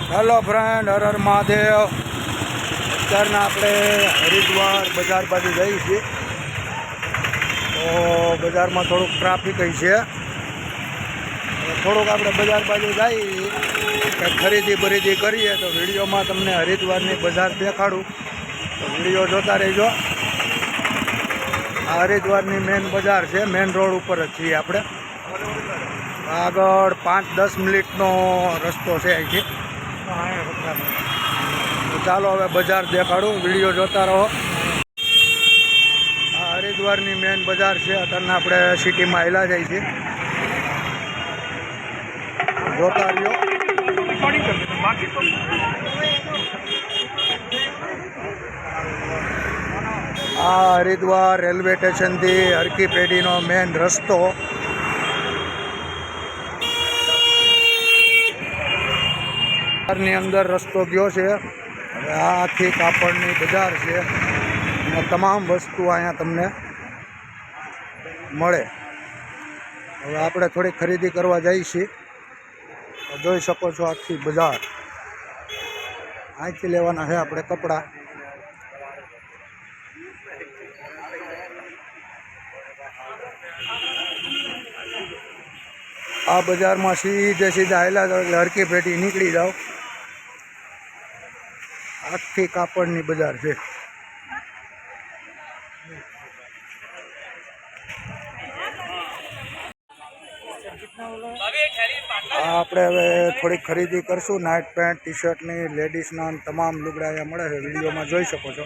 Hello friend, Har Har Mahadev. અત્યારના આપણે હરિદ્વાર બજાર બાજુ જઈએ છીએ, તો બજારમાં થોડુંક ટ્રાફિક છે, થોડુંક આપણે બજાર બાજુ જઈએ કંઈક ખરીદી બરીદી કરીએ તો વિડીયોમાં તમને હરિદ્વારની બજાર દેખાડું, તો વિડીયો જોતા રહેજો। આ હરિદ્વારની મેન બજાર છે, મેન રોડ ઉપર જ છીએ આપણે। આગળ 5-10 મિનિટનો રસ્તો છે અહીંથી। તો ચાલો હવે બજાર દેખાડું, વિડીયો જોતા રહો। આ હરિદ્વારની મેન બજાર છે, અત્યારના આપણે સિટીમાં આવેલા જાય છે, જોતા રહ્યો। આ હરિદ્વાર રેલવે સ્ટેશનથી હરકી પેઢીનો મેન રસ્તો। ની અંદર રસ્તો ગયો છે। હવે આ આખી કાપડની બજાર છે અને તમામ વસ્તુ અહીંયા તમને મળે। હવે આપણે થોડી ખરીદી કરવા જઈએ છીએ, જોઈ શકો છો આખી બજાર। અહીંથી લેવાના છે આપણે કપડાં। આ બજારમાં સીધે સીધા આવેલા જાઓ એટલે હરકી પેઢી નીકળી જાઓ। આખી કાપડની બજાર છે। આપણે હવે થોડીક ખરીદી કરશું, નાઇટ પેન્ટ, ટી શર્ટની, લેડીઝના તમામ લુગડા અહીંયા મળે છે, વિડીયોમાં જોઈ શકો છો।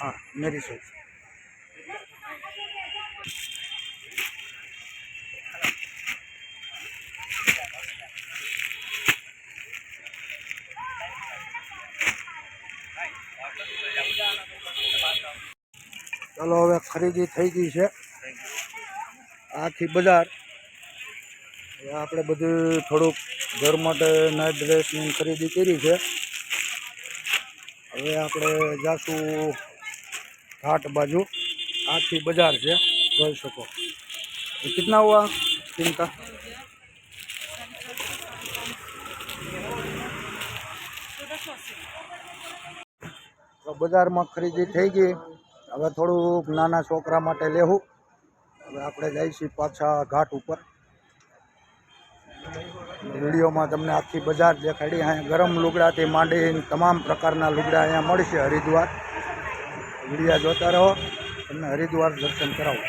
હા, મેરી સાઈઝ। ચાલો હવે ખરીદી થઈ ગઈ છે આખી બજાર। આપણે બધું થોડુંક ઘર માટે નાઇટ ડ્રેસની ખરીદી કરી છે। હવે આપણે જાશું ઘાટ બાજુ, આખી બજાર છે, જોઈ શકો। કિતના હુઆ ચિંતા? તો બજારમાં ખરીદી થઈ ગઈ। હવે થોડુંક નાના છોકરા માટે લેવું। હવે આપણે જઈશું પાછા ઘાટ ઉપર। વિડીયોમાં તમને આખી બજાર દેખાડી। અહીંયા ગરમ લુગડાથી માંડીને તમામ પ્રકારના લુગડા અહીંયા મળશે હરિદ્વાર। વિડીયો જોતા રહો, તમને હરિદ્વાર દર્શન કરાવો।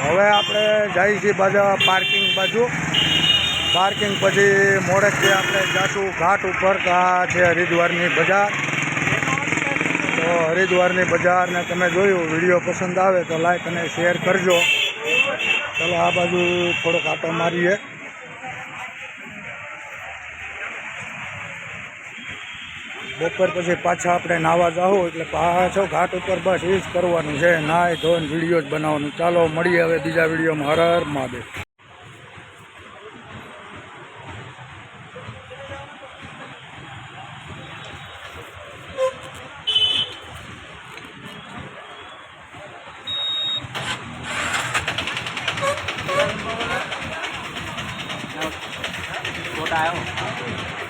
હવે આપણે જઈએ છીએ પાર્કિંગ બાજુ। પાર્કિંગ પછી મોડેકથી આપણે જઈશું ઘાટ ઉપર। આ છે હરિદ્વારની બજાર। તો હરિદ્વારની બજારને તમે જોયું, વિડીયો પસંદ આવે તો લાઈક અને શેર કરજો। ચાલો આ બાજુ થોડોક આટો મારીએ। બપોર પછી પાછા આપણે નાહવા જાવું, એટલે પાછો ઘાટ ઉપર બસ એ જ કરવાનું છે, નાહી ધોઈને વિડીયો જ બનાવવાનું। ચાલો મળીએ હવે બીજા વિડીયોમાં। હર હર મહાદેવ। छोटा आयो।